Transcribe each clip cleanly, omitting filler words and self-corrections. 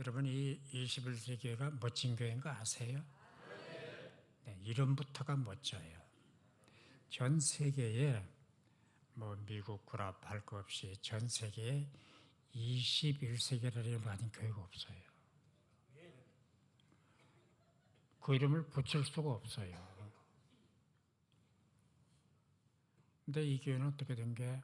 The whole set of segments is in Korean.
여러분, 이 21세기 교회가 멋진 교회인 거 아세요? 네, 이름부터가 멋져요. 전 세계에 미국 구랍 할 거 없이 전 세계에 21세기라는 이름을 가진 교회가 없어요. 그 이름을 붙일 수가 없어요. 근데 이 교회는 어떻게 된 게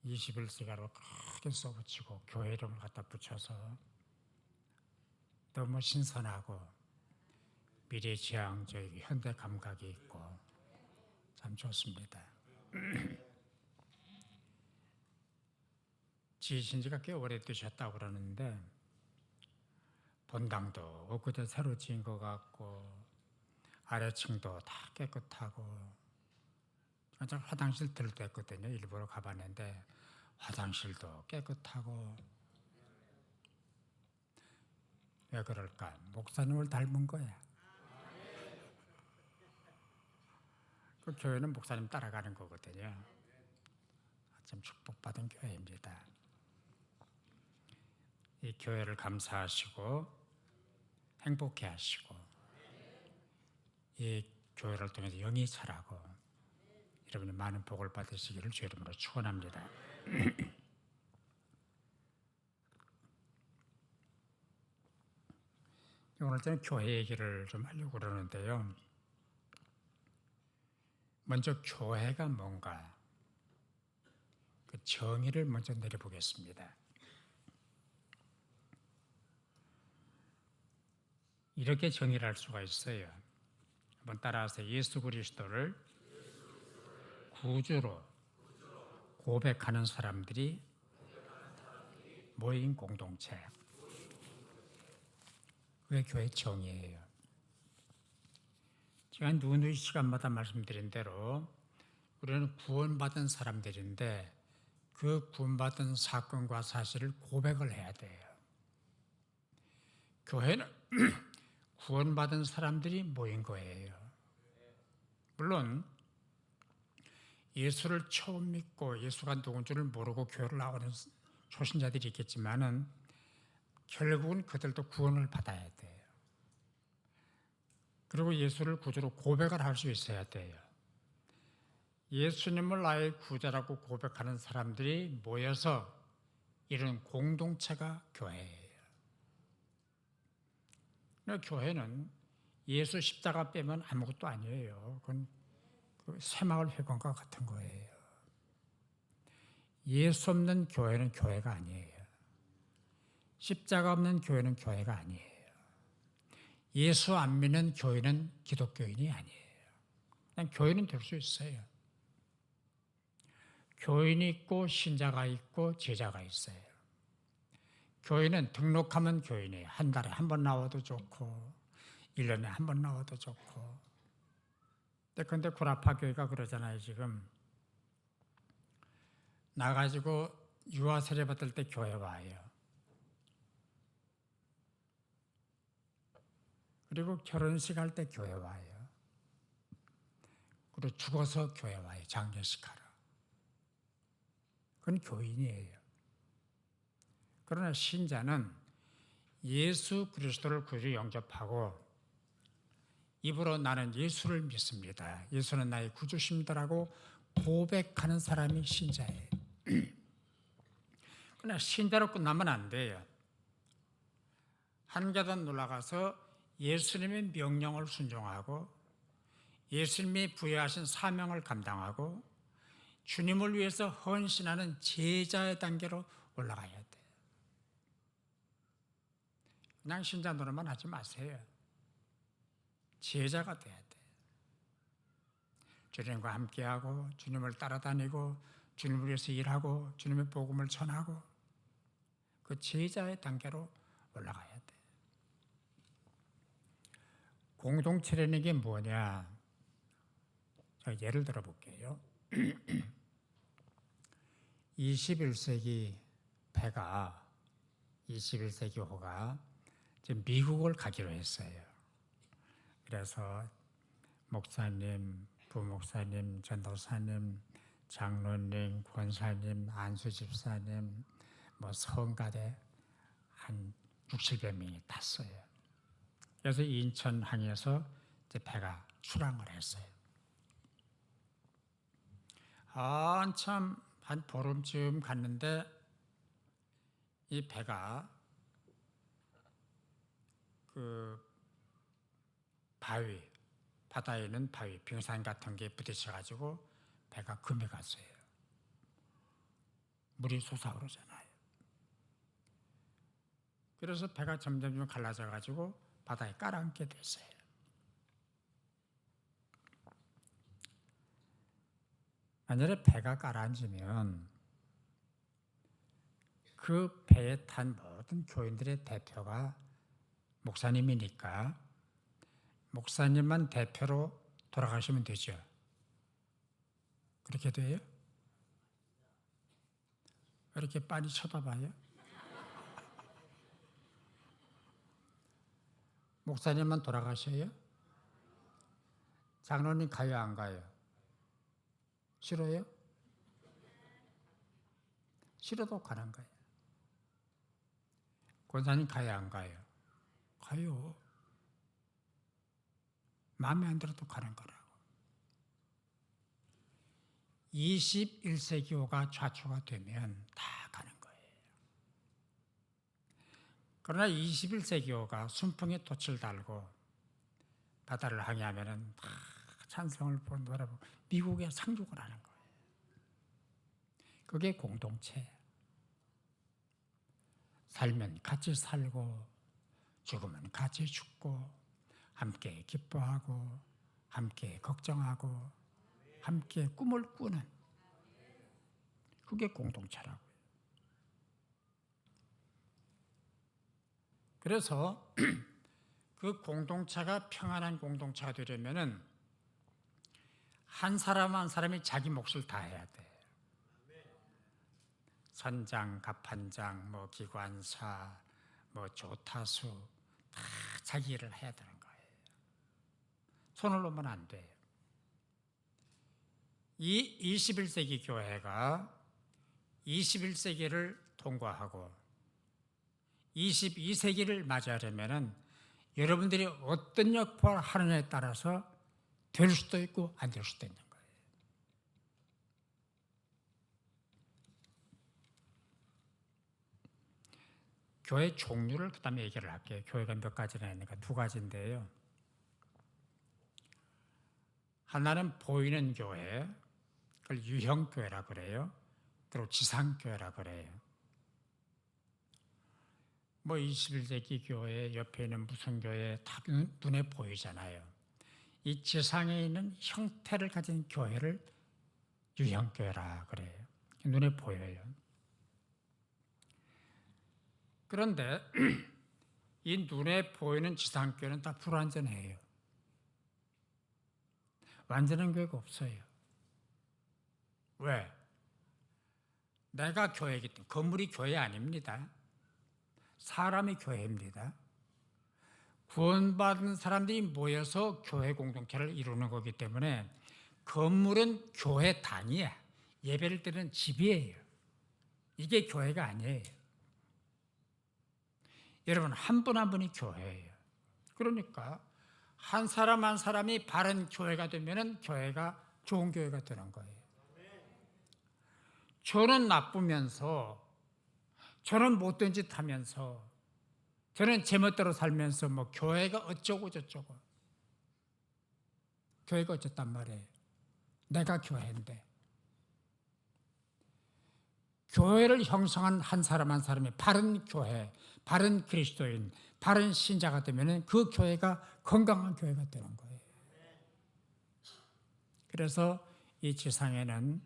21세기로 크게 써붙이고 교회 이름을 갖다 붙여서 너무 신선하고 미래지향적 현대 감각이 있고 참 좋습니다. 지으신 지가 꽤 오래되셨다고 그러는데 본당도 엊그제 새로 지은 것 같고 아래층도 다 깨끗하고 화장실 들도 했거든요. 일부러 가봤는데 화장실도 깨끗하고. 왜 그럴까? 목사님을 닮은 거야. 그 교회는 목사님 따라가는 거거든요. 참 축복받은 교회입니다. 이 교회를 감사하시고 행복해 하시고 이 교회를 통해서 영이 차라고 여러분이 많은 복을 받으시기를 주의 이름으로 축원합니다. 오늘 저는 교회 얘기를 좀 하려고 그러는데요. 먼저 교회가 뭔가 그 정의를 먼저 내려보겠습니다. 이렇게 정의를 할 수가 있어요. 한번 따라하세요. 예수 그리스도를 구주로 고백하는 사람들이 모인 공동체. 그게 교회 정의예요. 제가 누누이 시간마다 말씀드린 대로 우리는 구원받은 사람들인데 그 구원받은 사건과 사실을 고백을 해야 돼요. 교회는 구원받은 사람들이 모인 거예요. 물론 예수를 처음 믿고 예수가 누군 줄을 모르고 교회를 나오는 초신자들이 있겠지만은 결국은 그들도 구원을 받아야 돼요. 그리고 예수를 구주로 고백을 할 수 있어야 돼요. 예수님을 나의 구주라고 고백하는 사람들이 모여서 이런 공동체가 교회예요. 교회는 예수 십자가 빼면 아무것도 아니에요. 그건 새마을 회관과 같은 거예요. 예수 없는 교회는 교회가 아니에요. 십자가 없는 교회는 교회가 아니에요. 예수 안 믿는 교회는 기독교인이 아니에요. 그냥 교회는 될 수 있어요. 교인이 있고 신자가 있고 제자가 있어요. 교회는 등록하면 교인이에요. 한 달에 한 번 나와도 좋고 1년에 한 번 나와도 좋고. 근데 구라파 교회가 그러잖아요. 지금 나가지고 유아 세례 받을 때 교회 와요. 그리고 결혼식 할 때 교회 와요. 그리고 죽어서 교회 와요. 장례식 하러. 그건 교인이에요. 그러나 신자는 예수 그리스도를 구주 영접하고 입으로 나는 예수를 믿습니다. 예수는 나의 구주십니다라고 고백하는 사람이 신자예요. 그러나 신자로 끝나면 안 돼요. 한 계단 올라가서 예수님의 명령을 순종하고 예수님이 부여하신 사명을 감당하고 주님을 위해서 헌신하는 제자의 단계로 올라가야 돼요. 그냥 신자 노릇만 하지 마세요. 제자가 돼야 돼요. 주님과 함께하고 주님을 따라다니고 주님을 위해서 일하고 주님의 복음을 전하고 그 제자의 단계로 올라가야 돼요. 공동체라는 게 뭐냐? 제가 예를 들어 볼게요. 21세기 배가 21세기 호가 미국을 가기로 했어요. 그래서 목사님, 부목사님, 전도사님, 장로님, 권사님, 안수집사님, 성가대 한 6, 700명이 탔어요. 그래서 인천항에서 이제 배가 출항을 했어요. 한참 한 보름쯤 갔는데 이 배가 그 바위, 바다에 있는 바위, 빙산 같은 게 부딪혀가지고 배가 금이 갔어요. 물이 솟아오르잖아요. 그래서 배가 점점 갈라져가지고 바다에 깔아앉게 됐어요. 만약에 배가 깔아앉으면 그 배에 탄 모든 교인들의 대표가 목사님이니까 목사님만 대표로 돌아가시면 되죠. 그렇게 돼요? 왜 이렇게 빤히 쳐다봐요? 목사님만 돌아가셔요? 장로님 가요, 안 가요? 싫어요? 싫어도 가는 거예요. 권사님 가요, 안 가요? 가요. 마음에 안 들어도 가는 거라고. 21세기호가 좌초가 되면 다 가는 거예요. 그러나 21세기호가 순풍에 돛을 달고 바다를 항해하면 다 찬성을 바라보고 미국에 상륙을 하는 거예요. 그게 공동체. 살면 같이 살고 죽으면 같이 죽고 함께 기뻐하고 함께 걱정하고 함께 꿈을 꾸는 그게 공동체라고요. 그래서 그 공동체가 평안한 공동체가 되려면은 한 사람 한 사람이 자기 몫을 다 해야 돼. 선장, 갑판장, 뭐 기관사, 뭐 조타수 다 자기 일을 해야 되는 거예요. 손을 놓으면 안 돼요. 이 21세기 교회가 21세기를 통과하고 22세기를 맞이하려면 여러분들이 어떤 역할을 하느냐에 따라서 될 수도 있고 안 될 수도 있는 거예요. 교회 종류를 그 다음에 얘기를 할게요. 교회가 몇 가지나 있는가? 두 가지인데요. 하나는 보이는 교회, 그걸 유형교회라 그래요. 그리고 지상교회라 그래요. 뭐 21세기 교회 옆에 있는 무슨 교회 다 눈에 보이잖아요. 이 지상에 있는 형태를 가진 교회를 유형교회라 그래요. 눈에 보여요. 그런데 이 눈에 보이는 지상교회는 다 불완전해요. 완전한 교회가 없어요. 왜? 내가 교회이기 때문에. 건물이 교회 아닙니다. 사람이 교회입니다. 구원받은 사람들이 모여서 교회 공동체를 이루는 거기 때문에 건물은 교회당이야. 예배를 드리는 집이에요. 이게 교회가 아니에요. 여러분, 한 분 한 분이 교회예요. 그러니까 한 사람 한 사람이 바른 교회가 되면 교회가 좋은 교회가 되는 거예요. 저는 나쁘면서 저는 못된 짓 하면서 저는 제멋대로 살면서 뭐 교회가 어쩌고 저쩌고 교회가 어쨌단 말이에요. 내가 교회인데 교회를 형성한 한 사람 한 사람이 바른 교회, 바른 그리스도인, 바른 신자가 되면 그 교회가 건강한 교회가 되는 거예요. 그래서 이 지상에는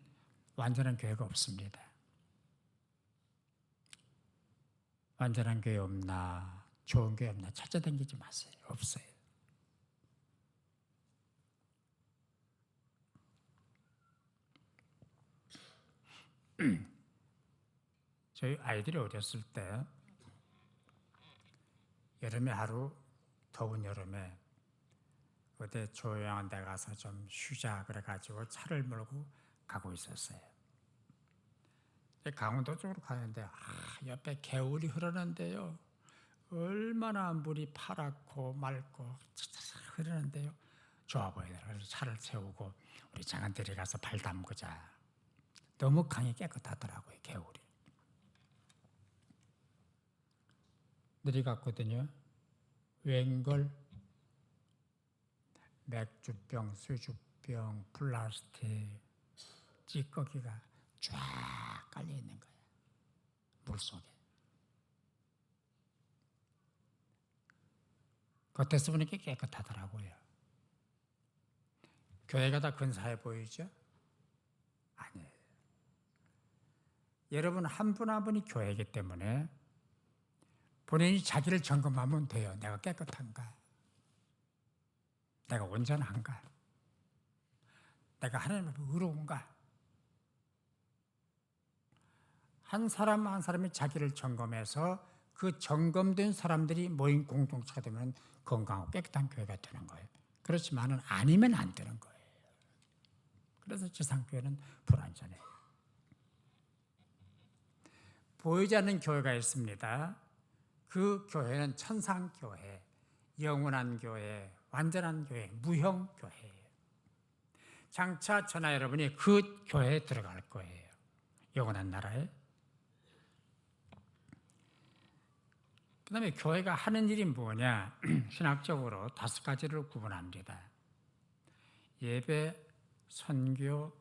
완전한 교회가 없습니다. 완전한 교회 없나, 좋은 교회 없나 찾아다니지 마세요. 없어요. 저희 아이들이 어렸을 때 여름에 하루, 더운 여름에 어디 조용한 데 가서 좀 쉬자 그래가지고 차를 몰고 가고 있었어요. 강원도 쪽으로 가는데 옆에 개울이 흐르는데요. 얼마나 물이 파랗고 맑고 흐르는데요. 좋아 보여요. 그래서 차를 세우고 우리 장안들이 가서 발 담그자. 너무 강이 깨끗하더라고요. 개울이. 내려갔거든요. 웬걸 맥주병, 수주병, 플라스틱, 찌꺼기가 쫙 깔려 있는 거예요. 물속에. 겉에서 보니까 깨끗하더라고요. 교회가 다 근사해 보이죠? 아니에요. 여러분 한 분 한 분이 교회이기 때문에 본인이 자기를 점검하면 돼요. 내가 깨끗한가? 내가 온전한가? 내가 하나님 앞에 의로운가? 한 사람 한 사람이 자기를 점검해서 그 점검된 사람들이 모인 공동체가 되면 건강하고 깨끗한 교회가 되는 거예요. 그렇지만은 아니면 안 되는 거예요. 그래서 지상교회는 불완전해요. 보이지 않는 교회가 있습니다. 그 교회는 천상교회, 영원한 교회, 완전한 교회, 무형교회예요. 장차 저나 여러분이 그 교회에 들어갈 거예요. 영원한 나라에. 그 다음에 교회가 하는 일이 뭐냐? 신학적으로 5가지를 구분합니다. 예배, 선교,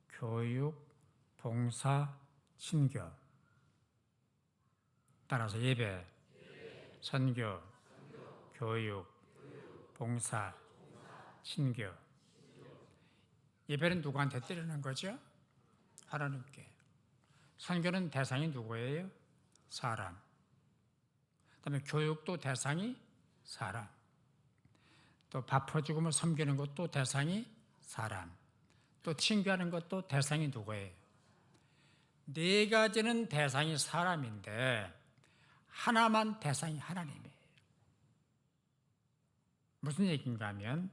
교육, 봉사, 친교. 따라서 예배, 선교, 교육, 봉사, 친교. 예배는 누구한테 드리는 거죠? 하나님께. 선교는 대상이 누구예요? 사람. 그다음에 교육도 대상이 사람. 또 밥 퍼주고 뭐 섬기는 것도 대상이 사람. 또 친교하는 것도 대상이 누구예요? 4가지는 대상이 사람인데 하나만 대상이 하나님이에요. 무슨 얘기인가 하면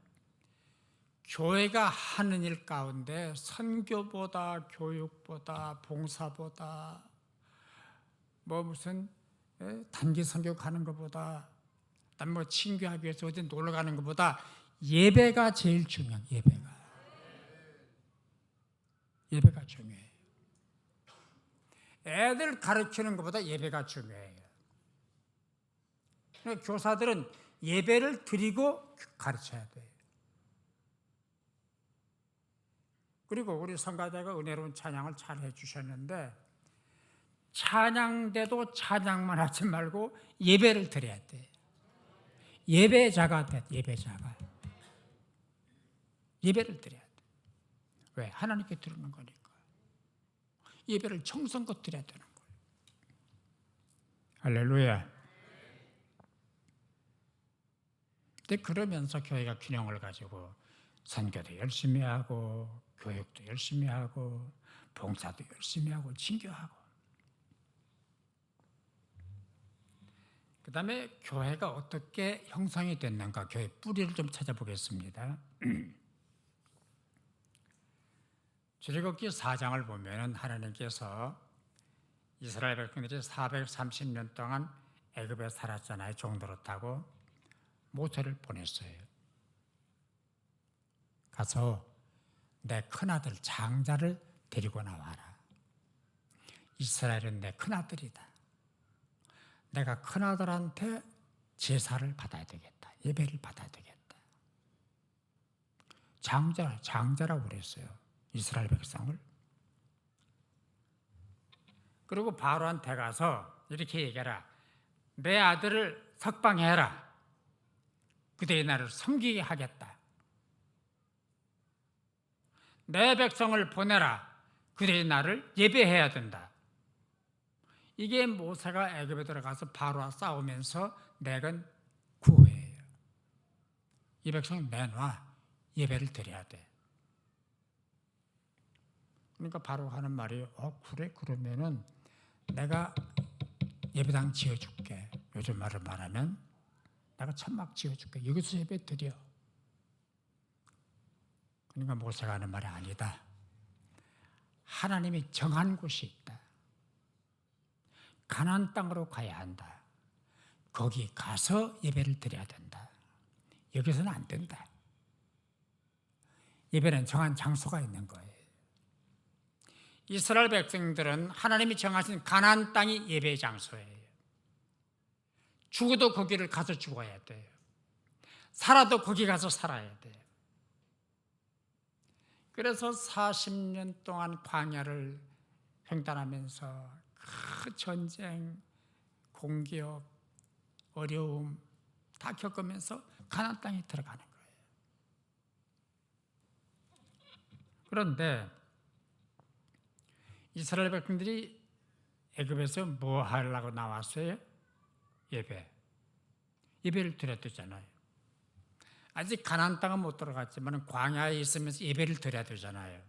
교회가 하는 일 가운데 선교보다 교육보다 봉사보다 뭐 무슨 단기 선교 가는 것보다 뭐 친교하기 위해서 어디 놀러 가는 것보다 예배가 제일 중요해요. 예배가 중요해요. 애들 가르치는 것보다 예배가 중요해요. 그러니까 교사들은 예배를 드리고 가르쳐야 돼요. 그리고 우리 성가대가 은혜로운 찬양을 잘 해주셨는데 찬양대도 찬양만 하지 말고 예배를 드려야 돼. 예배자가 돼. 예배자가. 예배를 드려야 돼. 왜? 하나님께 드리는 거니까. 예배를 정성껏 드려야 되는 거예요. 할렐루야. 근데 그러면서 교회가 균형을 가지고 선교도 열심히 하고 교육도 열심히 하고 봉사도 열심히 하고 친교하고 그 다음에 교회가 어떻게 형성이 됐는가 교회 뿌리를 좀 찾아보겠습니다. 출애굽기 4장을 보면 하나님께서 이스라엘 백성들이 430년 동안 애굽에 살았잖아요. 종도로 타고 모세를 보냈어요. 가서 내 큰아들 장자를 데리고 나와라. 이스라엘은 내 큰아들이다. 내가 큰아들한테 제사를 받아야 되겠다. 예배를 받아야 되겠다. 장자라고 그랬어요. 이스라엘 백성을. 그리고 바로한테 가서 이렇게 얘기해라. 내 아들을 석방해라. 그대의 나를 섬기게 하겠다. 내 백성을 보내라. 그들이 나를 예배해야 된다. 이게 모세가 애굽에 들어가서 바로와 싸우면서 내건 구호예요. 이 백성 내놔. 예배를 드려야 돼. 그러니까 바로 하는 말이 그래? 그러면은 내가 예배당 지어줄게. 요즘 말을 말하면 내가 천막 지어줄게. 여기서 예배 드려. 그러니까 모세가 하는 말이 아니다. 하나님이 정한 곳이 있다. 가나안 땅으로 가야 한다. 거기 가서 예배를 드려야 된다. 여기서는 안 된다. 예배는 정한 장소가 있는 거예요. 이스라엘 백성들은 하나님이 정하신 가나안 땅이 예배의 장소예요. 죽어도 거기를 가서 죽어야 돼요. 살아도 거기 가서 살아야 돼요. 그래서 40년 동안 광야를 횡단하면서 그 전쟁, 공격, 어려움 다 겪으면서 가나안 땅에 들어가는 거예요. 그런데 이스라엘 백성들이 애굽에서 뭐 하려고 나왔어요? 예배를 드려야 되잖아요. 아직 가나안 땅은 못 들어갔지만 광야에 있으면서 예배를 드려야 되잖아요.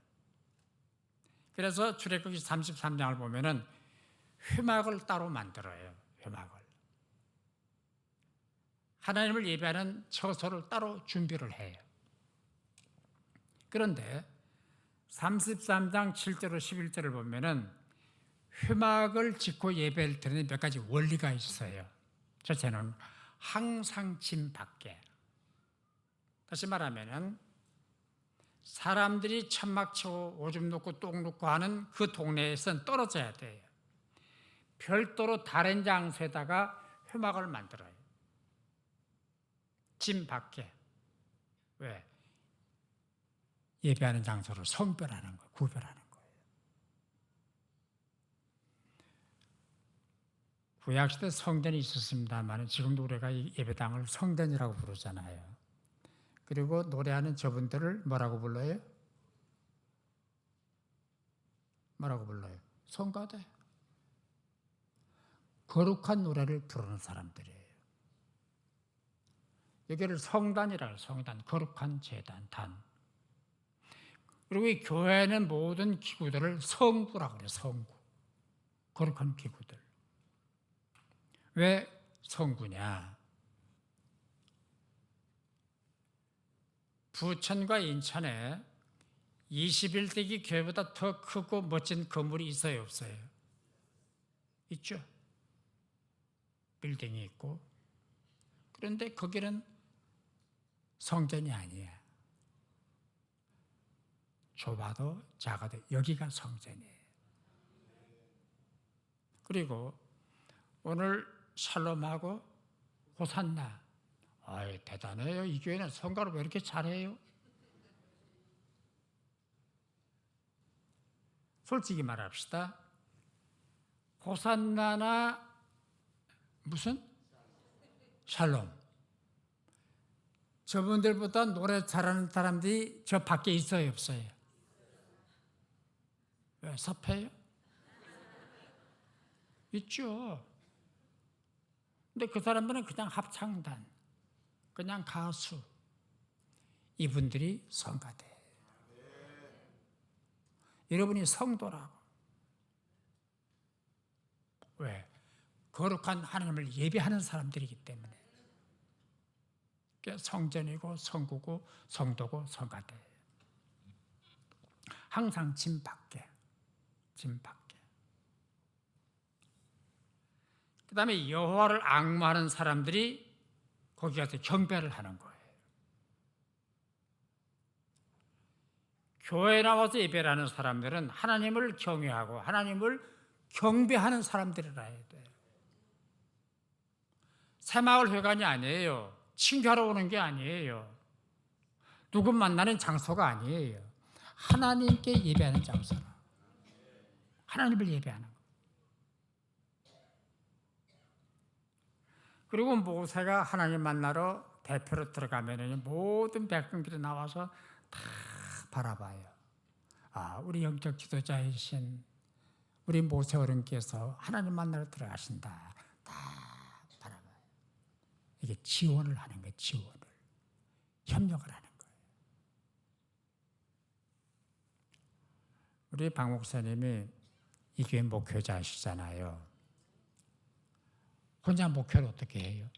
그래서 출애굽기 33장을 보면은 회막을 따로 만들어요. 회막을. 하나님을 예배하는 처소를 따로 준비를 해요. 그런데 33장 7절로 11절을 보면은 회막을 짓고 예배를 드리는 몇 가지 원리가 있어요. 첫째는 항상 진 밖에. 다시 말하면은 사람들이 천막 치고 오줌 놓고 똥 놓고 하는 그 동네에선 떨어져야 돼요. 별도로 다른 장소에다가 회막을 만들어요. 진 밖에. 왜? 예배하는 장소를 성별하는 거예요. 구별하는 거예요. 구약시대 성전이 있었습니다만 지금도 우리가 이 예배당을 성전이라고 부르잖아요. 그리고 노래하는 저분들을 뭐라고 불러요? 뭐라고 불러요? 성가대. 거룩한 노래를 부르는 사람들이에요. 여기를 성단이라고 해요. 성단, 거룩한 제단, 단. 그리고 이 교회는 모든 기구들을 성구라고 해요. 성구. 거룩한 기구들. 왜 성구냐? 부천과 인천에 21세기 교회보다 더 크고 멋진 건물이 있어요, 없어요? 있죠. 빌딩이 있고. 그런데 거기는 성전이 아니에요. 좁아도 작아도 여기가 성전이에요. 그리고 오늘 샬롬하고 호산나. 아이, 대단해요. 이 교회는 성가를 왜 이렇게 잘해요? 솔직히 말합시다. 호산나나 무슨? 샬롬. 저분들보다 노래 잘하는 사람들이 저 밖에 있어요, 없어요? 왜? 섭해요? 있죠. 근데 그 사람들은 그냥 합창단, 그냥 가수. 이분들이 성가대. 여러분이 성도라고. 왜? 거룩한 하나님을 예배하는 사람들이기 때문에. 성전이고 성구고 성도고 성가대. 항상 진 밖에. 진 밖에. 그 다음에 여호와를 앙모하는 사람들이 거기 가서 경배를 하는 거예요. 교회에 나와서 예배를 하는 사람들은 하나님을 경외하고 하나님을 경배하는 사람들이라 해야 돼요. 새마을 회관이 아니에요. 친교하러 오는 게 아니에요. 누구 만나는 장소가 아니에요. 하나님께 예배하는 장소라. 하나님을 예배하는 거. 그리고 모세가 하나님 만나러 대표로 들어가면 모든 백성들이 나와서 다 바라봐요. 아, 우리 영적 지도자이신 우리 모세 어른께서 하나님 만나러 들어가신다. 다 바라봐요. 이게 지원을 하는 거예요. 지원을. 협력을 하는 거예요. 우리 박 목사님이 이 교회 목회자시잖아요. 혼자 목회를 어떻게 해요?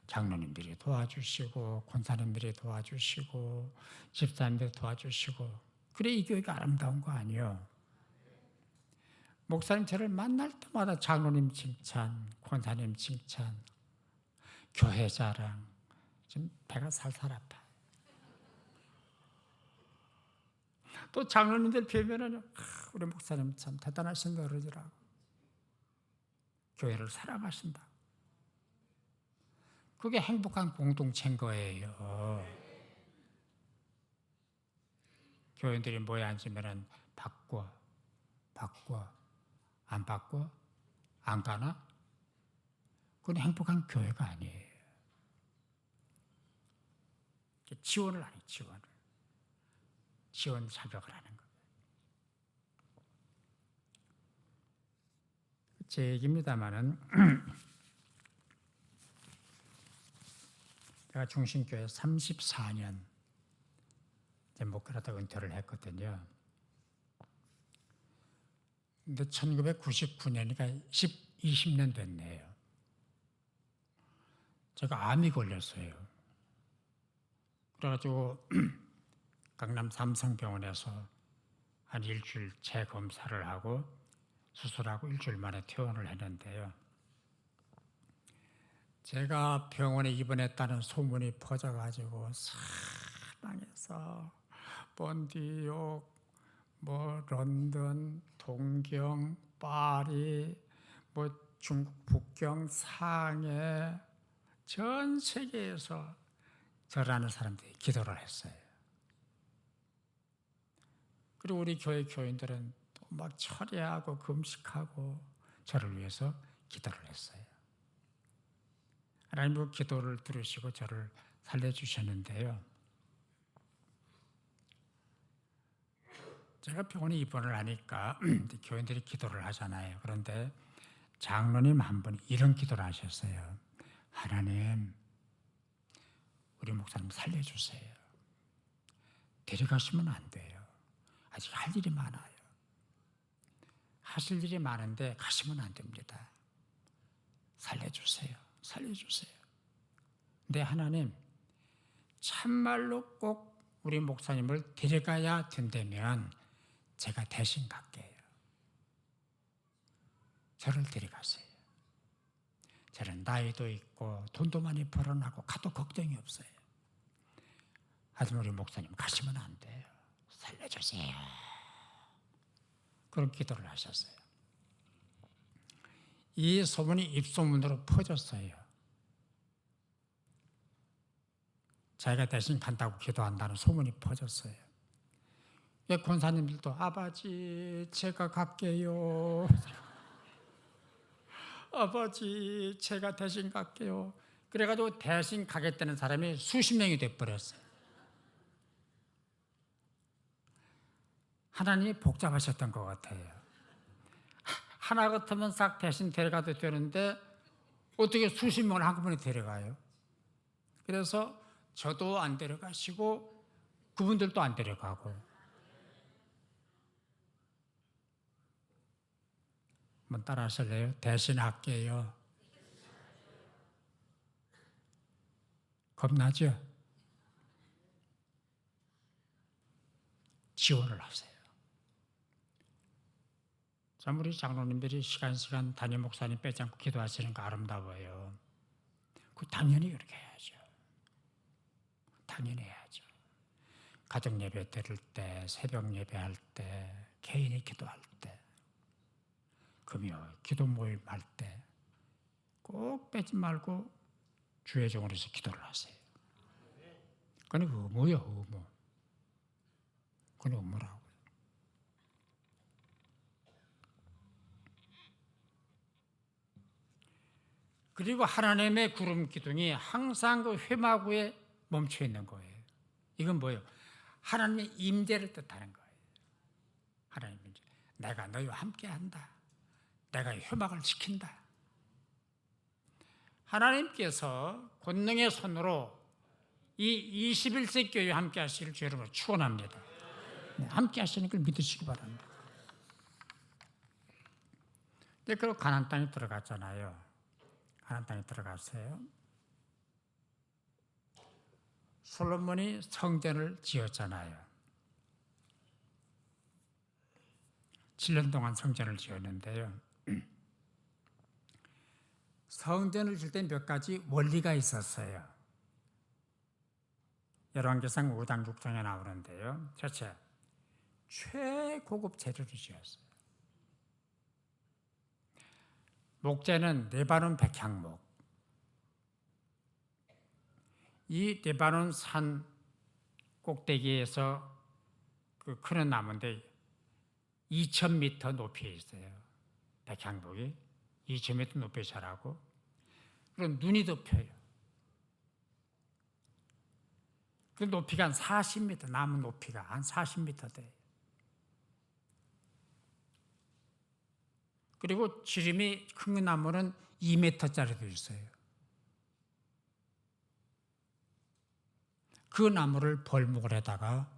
장로님들이 도와주시고 권사님들이 도와주시고 집사님들이 도와주시고 그래 이 교회가 아름다운 거 아니에요? 목사님 저를 만날 때마다 장로님 칭찬, 권사님 칭찬, 교회 자랑. 지금 배가 살살 아파. 또 장로님들 뵈면은 우리 목사님 참 대단하신 어른이라고. 교회를 사랑하신다. 그게 행복한 공동체인 거예요. 교인들이 모여 앉으면은 바꿔, 안 바꿔, 안 가나? 그건 행복한 교회가 아니에요. 지원을 하는 지원 사격을 하는 거예요. 제 얘기입니다만은 제가 중심교회 34년 목회하다 은퇴를 했거든요. 근데 1999년이니까 20년 됐네요. 제가 암이 걸렸어요. 그래가지고 강남 삼성병원에서 한 일주일 재검사를 하고 수술하고 일주일 만에 퇴원을 했는데요. 제가 병원에 입원했다는 소문이 퍼져가지고 사방에서 본디옥, 런던, 동경, 파리, 중국 북경, 상해, 전 세계에서 저를 아는 사람들이 기도를 했어요. 그리고 우리 교회 교인들은 또 막 철야하고 금식하고 저를 위해서 기도를 했어요. 하나님 그 기도를 들으시고 저를 살려주셨는데요. 제가 병원에 입원을 하니까 교인들이 기도를 하잖아요. 그런데 장로님 한 분이 이런 기도를 하셨어요. 하나님, 우리 목사님 살려주세요. 데려가시면 안 돼요. 아직 할 일이 많아요. 하실 일이 많은데 가시면 안 됩니다. 살려주세요. 근데 하나님, 참말로 꼭 우리 목사님을 데려가야 된다면 제가 대신 갈게요. 저를 데려가세요. 저는 나이도 있고 돈도 많이 벌어나고 가도 걱정이 없어요. 하지만 우리 목사님 가시면 안 돼요. 살려주세요. 그런 기도를 하셨어요. 이 소문이 입소문으로 퍼졌어요. 자기가 대신 간다고 기도한다는 소문이 퍼졌어요. 권사님들도 아버지 제가 갈게요. 아버지 제가 대신 갈게요. 그래가지고 대신 가겠다는 사람이 수십 명이 돼버렸어요. 하나님이 복잡하셨던 것 같아요. 하나 같으면 싹 대신 데려가도 되는데 어떻게 수십 명을 한꺼번에 데려가요? 그래서 저도 안 데려가시고 그분들도 안 데려가고. 한번 따라 하실래요? 대신 할게요. 겁나죠? 지원을 하세요. 참 우리 장로님들이 시간 담임 목사님 빼지 않고 기도하시는 거 아름다워요. 그 당연히 그렇게 해야죠. 당연히 해야죠. 가정 예배 드릴 때, 새벽 예배할 때, 개인이 기도할 때, 금요 기도 모임 할 때 꼭 빼지 말고 주의 종으로서 기도를 하세요. 그건 의무요, 의무. 그건 의무라고. 그리고 하나님의 구름 기둥이 항상 그 회마구에 멈춰 있는 거예요. 이건 뭐예요? 하나님의 임재를 뜻하는 거예요. 하나님의 임재. 내가 너희와 함께한다. 내가 회막을 지킨다. 하나님께서 권능의 손으로 이 21세기 교회에 함께 하시길 주님으로 축원합니다. 함께 하시는 걸 믿으시기 바랍니다. 이제 그리고 가나안 땅에 들어갔잖아요. 가나안 땅에 들어갔어요. 솔로몬이 성전을 지었잖아요. 7년 동안 성전을 지었는데요. 성전을 질 때 몇 가지 원리가 있었어요. 열왕기상 5장 6장에 나오는데요. 첫째, 최고급 재료로 지었어요. 목재는 레바논 백향목. 이 레바논 산 꼭대기에서 그 크는 나무인데 2,000m 높이에 있어요. 백향목이 2,000m 높이에 자라고, 그리고 눈이 덮여요. 그 높이가 한 40m, 나무 높이가 한 40m 돼요. 그리고 지름이 큰 나무는 2m짜리도 있어요. 그 나무를 벌목을 해다가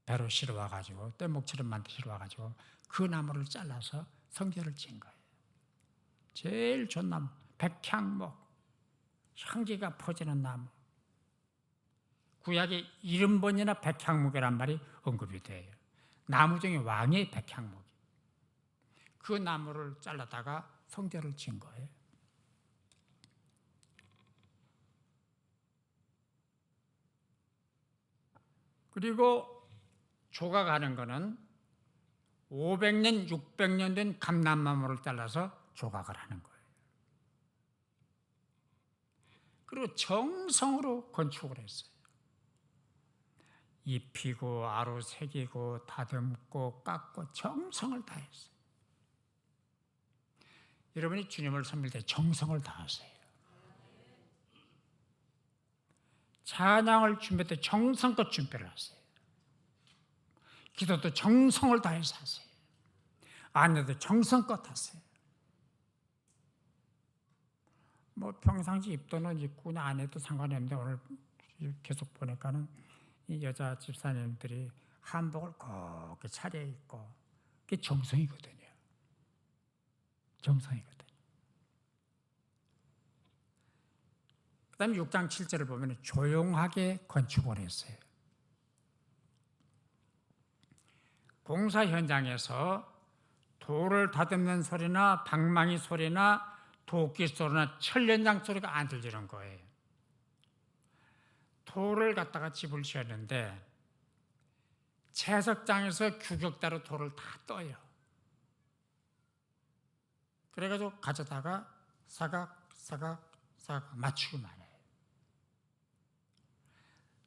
배로 실어와가지고 뗏목처럼 만들어 실어와가지고 그 나무를 잘라서 성전을 지은 거예요. 제일 좋은 나무, 백향목, 향기가 퍼지는 나무. 구약에 70번이나 백향목이란 말이 언급이 돼요. 나무 중에 왕이 백향목이. 그 나무를 잘라다가 성전을 지은 거예요. 그리고 조각하는 거는 500년, 600년 된 감람나무를 잘라서 조각을 하는 거예요. 그리고 정성으로 건축을 했어요. 입히고 아로 새기고 다듬고 깎고 정성을 다했어요. 여러분이 주님을 섬길 때 정성을 다하세요. 찬양을 준비할 때 정성껏 준비를 하세요. 기도도 정성을 다해서 하세요. 아내도 정성껏 하세요. 뭐 평상시 입도는 입고 그냥 안 해도 상관이 없는데 오늘 계속 보니까는 이 여자 집사님들이 한복을 꼭 차려입고 그게 정성이거든요. 정성이거든요. 그 다음에 6장 7절을 보면 조용하게 건축을 했어요. 공사 현장에서 돌을 다듬는 소리나 방망이 소리나 도끼 소리나 철연장 소리가 안 들리는 거예요. 돌을 갖다가 집을 지었는데 채석장에서 규격대로 돌을 다 떠요. 그래가지고 가져다가 사각 맞추기만 해요.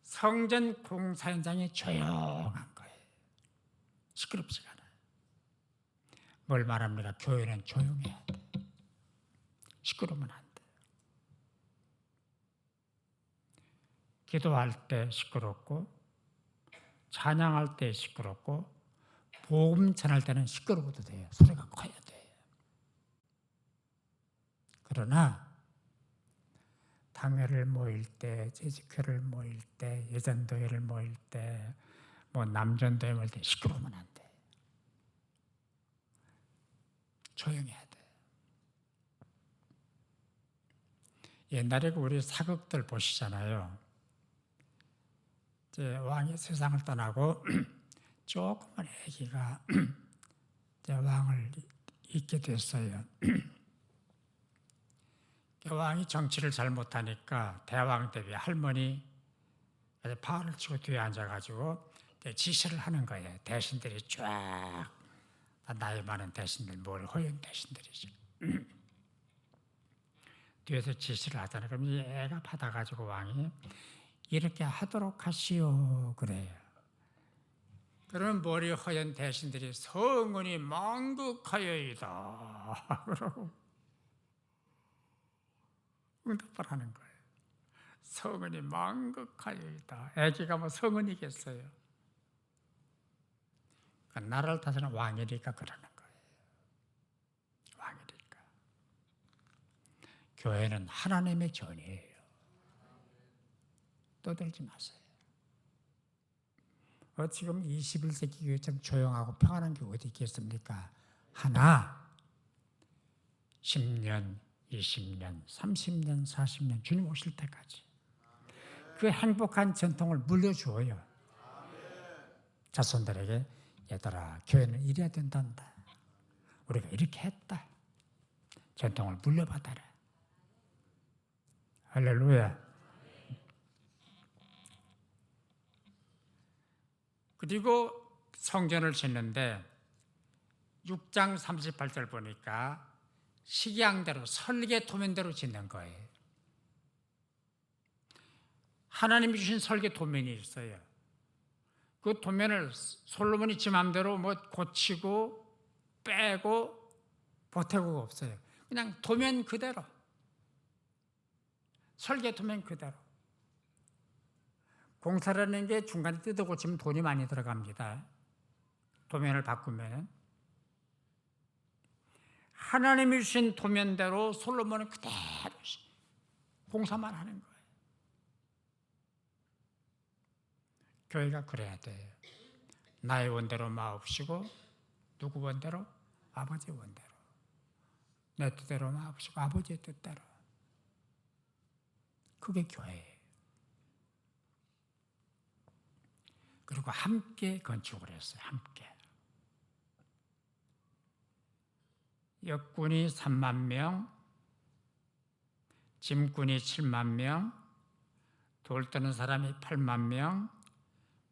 성전 공사 현장이 조용한 거예요. 시끄럽지가 않아요. 뭘 말합니까? 교회는 조용해야 돼. 시끄러우면 안 돼. 기도할 때 시끄럽고 찬양할 때 시끄럽고 복음 전할 때는 시끄러워도 돼요. 소리가 커야 돼요. 그러나 당회를 모일 때, 재직회를 모일 때, 예전도회를 모일 때, 뭐 남전도회 모일 때 시끄러우면 안 돼. 조용해야 돼. 옛날에 우리 사극들 보시잖아요. 이제 왕이 세상을 떠나고 조그만 아기가 이제 왕을 잇게 됐어요. 왕이 정치를 잘 못하니까 대왕 대비 할머니 팔을 치고 뒤에 앉아가지고 지시를 하는 거예요. 대신들이 쫙 나이 많은 대신들, 뭘 허연 대신들이지. 뒤에서 지시를 하잖아요. 그럼 이 애가 받아가지고 왕이 이렇게 하도록 하시오 그래요. 그러면 머리 허연 대신들이 성은이 망극하여이다 그러고 응답을 하는 거예요. 성은이 망극하여이다. 애기가 뭐 성은이겠어요. 그러니까 나라를 다스리는 왕이니까 그러는 거예요. 왕이니까. 교회는 하나님의 전이에요. 떠들지 마세요. 지금 21세기 교회처럼 조용하고 평안한 게 어디 있겠습니까? 하나, 10년, 20년, 30년, 40년 주님 오실 때까지 그 행복한 전통을 물려주어요. 자손들에게 얘들아 교회는 이래야 된단다. 우리가 이렇게 했다. 전통을 물려받아라. 할렐루야. 그리고 성전을 짓는데 6장 38절 보니까 식양대로 설계 도면대로 짓는 거예요. 하나님이 주신 설계 도면이 있어요. 그 도면을 솔로몬이 지 맘대로 뭐 고치고 빼고 보태고가 없어요. 그냥 도면 그대로, 설계 도면 그대로. 공사라는 게 중간에 뜯어 고치면 돈이 많이 들어갑니다. 도면을 바꾸면. 하나님이 주신 도면대로 솔로몬은 그대로 공사만 하는 거예요. 교회가 그래야 돼요. 나의 원대로 마옵시고 누구 원대로? 아버지 원대로. 내 뜻대로 마옵시고 아버지의 뜻대로. 그게 교회예요. 그리고 함께 건축을 했어요. 함께. 역군이 3만 명, 짐꾼이 7만 명, 돌 떠는 사람이 8만 명,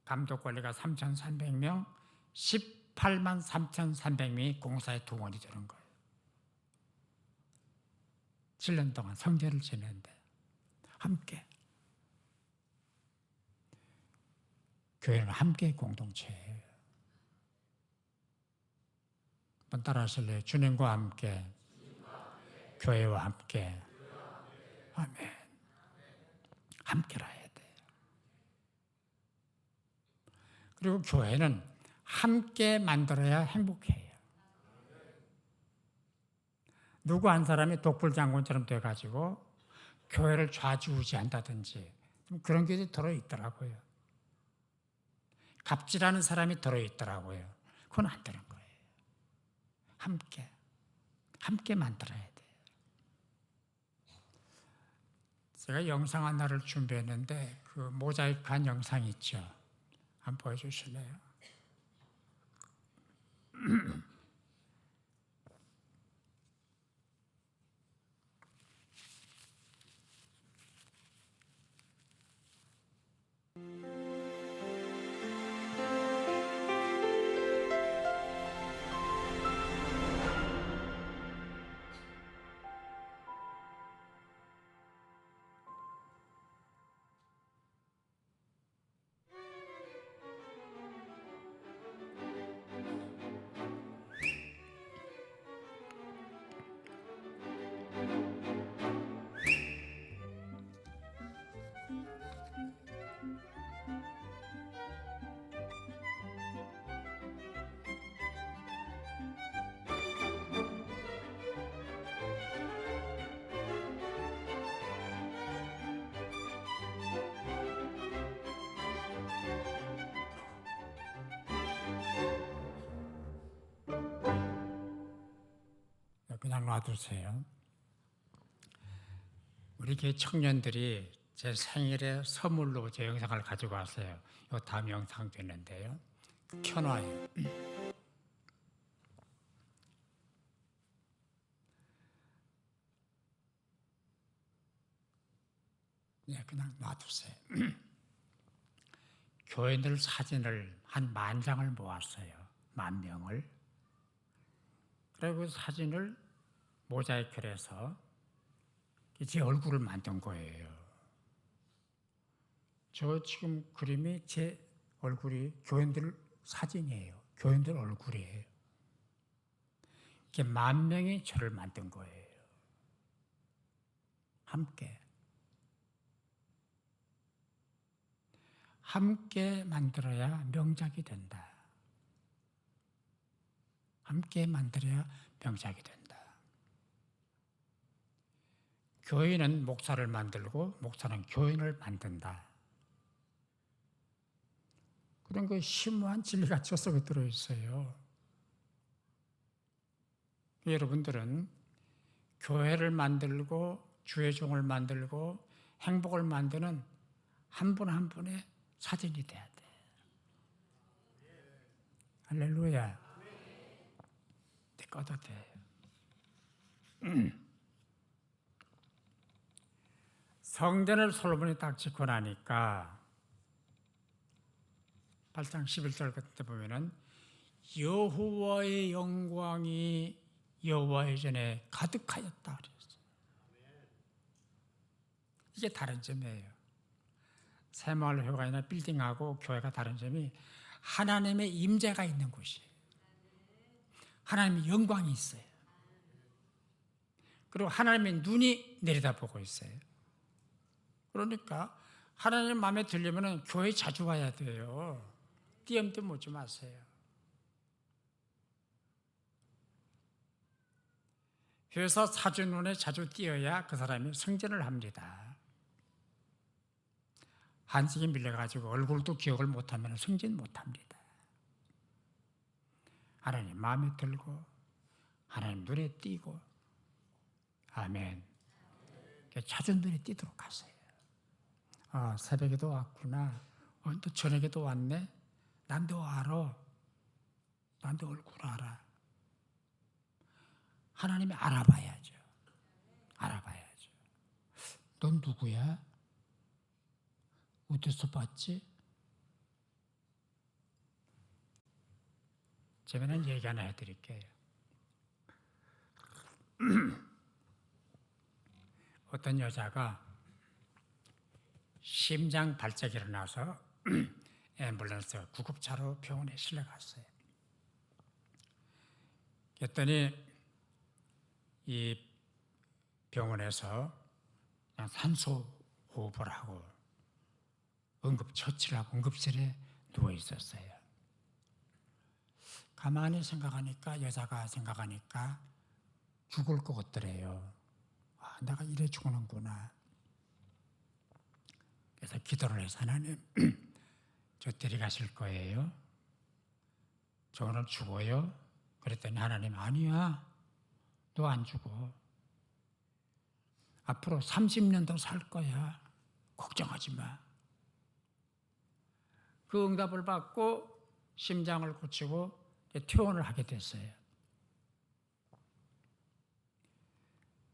감독 관리가 3,300명, 18만 3,300명이 공사에 동원이 되는 거예요. 7년 동안 성전을 지내는데 함께. 교회는 함께 공동체예요. 한번 따라 하실래요? 주님과 함께, 교회와 함께. 아멘. 함께라 해야 돼요. 그리고 교회는 함께 만들어야 행복해요. 누구 한 사람이 독불장군처럼 돼가지고 교회를 좌지우지한다든지 그런 게 들어있더라고요. 갑질하는 사람이 들어있더라고요. 그건 안 되는 거예요. 함께 만들어야 돼요. 제가 영상 하나를 준비했는데 그 모자이크한 영상 있죠. 한번 보여주실래요? 그냥 놔두세요. 우리 교회 청년들이 제 생일에 선물로 제 영상을 가지고 왔어요. 이 다음 영상 되는데요. 켜놔요. 네, 그냥 놔두세요. 교회들 사진을 한 10,000장을 모았어요. 10,000명을. 그리고 그 사진을 모자이크를 해서 제 얼굴을 만든 거예요. 저 지금 그림이 제 얼굴이 교인들 사진이에요. 교인들 얼굴이에요. 이렇게 10,000명이 저를 만든 거예요. 함께 만들어야 명작이 된다. 함께 만들어야 명작이 된다. 교인은 목사를 만들고 목사는 교인을 만든다. 그런 그 심오한 진리가 저 속에 들어있어요. 여러분들은 교회를 만들고 주의 종을 만들고 행복을 만드는 한 분 한 분의 사진이 돼야 돼. 할렐루야. 내 꺼도 돼. 성전을 솔로몬이 딱 짓고 나니까 8장 11절 그때 보면은 여호와의 영광이 여호와의 전에 가득하였다 그랬어요. 이게 다른 점이에요. 새마을회관이나 빌딩하고 교회가 다른 점이 하나님의 임재가 있는 곳이에요. 하나님의 영광이 있어요. 그리고 하나님의 눈이 내려다보고 있어요. 그러니까 하나님 마음에 들려면 교회 자주 와야 돼요. 띄엄띄엄 오지 마세요. 그래서 사주 눈에 자주 띄어야 그 사람이 승진을 합니다. 한식이 밀려가지고 얼굴도 기억을 못하면 승진 못합니다. 하나님 마음에 들고 하나님 눈에 띄고 아멘. 자주 눈에 띄도록 하세요. 새벽에도 왔구나. 또 저녁에도 왔네. 난도 알아. 난도 얼굴 알아. 하나님이 알아봐야죠. 알아봐야죠. 넌 누구야? 어디서 봤지? 제가 얘기 하나 해드릴게요. 어떤 여자가 심장 발작이 일어나서 앰뷸런스 구급차로 병원에 실려갔어요. 그랬더니 이 병원에서 그냥 산소 호흡을 하고 응급처치를 하고 응급실에 누워 있었어요. 가만히 생각하니까 여자가 생각하니까 죽을 것 같더래요. 내가 이래 죽는구나. 그래서 기도를 해서 하나님 저 데려가실 거예요? 저 오늘 죽어요? 그랬더니 하나님 아니야. 너 안 죽어. 앞으로 30년 더 살 거야. 걱정하지 마. 그 응답을 받고 심장을 고치고 퇴원을 하게 됐어요.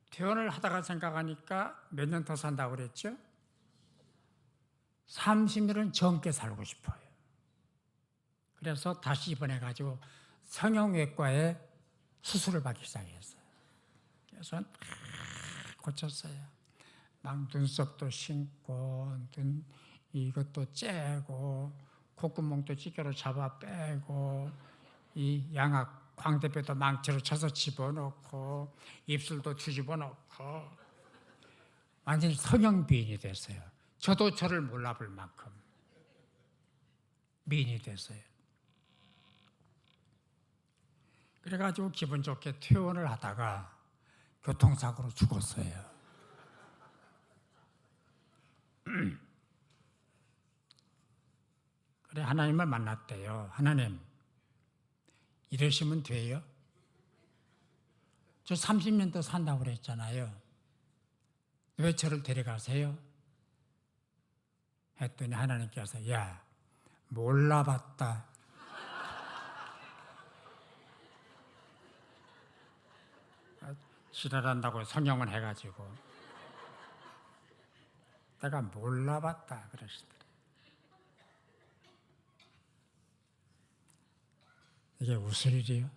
퇴원을 하다가 생각하니까 몇 년 더 산다고 그랬죠? 30년은 젊게 살고 싶어요. 그래서 다시 입원해가지고 성형외과에 수술을 받기 시작했어요. 그래서 고쳤어요. 막 눈썹도 심고, 이것도 째고, 콧구멍도 찌개로 잡아 빼고, 이 양악 광대뼈도 망치로 쳐서 집어넣고, 입술도 뒤집어 넣고, 완전히 성형 미인이 됐어요. 저도 저를 몰라볼 만큼 미인이 됐어요. 그래가지고 기분 좋게 퇴원을 하다가 교통사고로 죽었어요. 그래 하나님을 만났대요. 하나님 이러시면 돼요? 저 30년 더 산다고 그랬잖아요. 왜 저를 데려가세요? 했더니 하나님께서 야 몰라봤다. 지랄한다고 성형을 해가지고 내가 몰라봤다 그러시더라. 이게 웃을 일이요?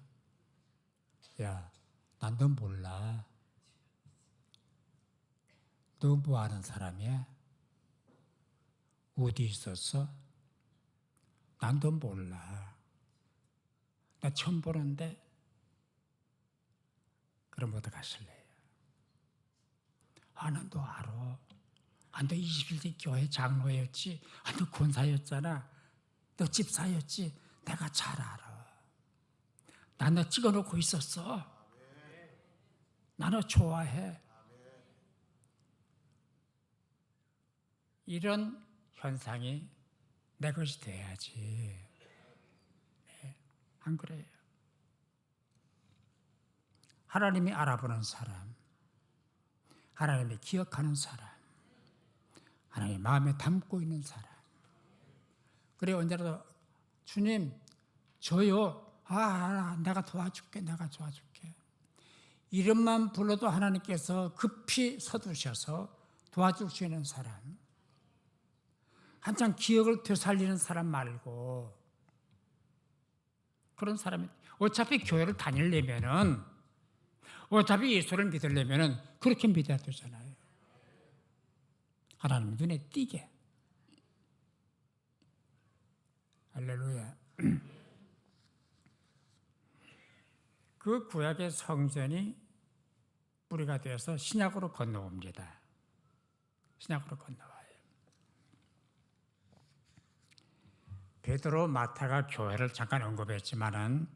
야, 난 너 몰라. 너 뭐 아는 사람이야? 어디 있었어? 난 너 몰라. 나 처음 보는데 그럼 어떡하실래요? 난 너 알아. 너 21대 교회 장로였지. 너 권사였잖아. 너 집사였지. 내가 잘 알아. 나 너 찍어놓고 있었어. 나 너 좋아해. 이런 현상이 내 것이 돼야지. 네, 안 그래요. 하나님이 알아보는 사람, 하나님이 기억하는 사람, 하나님이 마음에 담고 있는 사람. 그래 언제라도 주님 줘요. 내가 도와줄게. 이름만 불러도 하나님께서 급히 서두셔서 도와줄 수 있는 사람, 한참 기억을 되살리는 사람 말고, 그런 사람이 어차피 교회를 다니려면은, 어차피 예수를 믿으려면은 그렇게 믿어야 되잖아요. 하나님 눈에 띄게. 할렐루야. 그 구약의 성전이 뿌리가 되어서 신약으로 건너옵니다. 신약으로 건너와요. 베드로, 마타가 교회를 잠깐 언급했지만은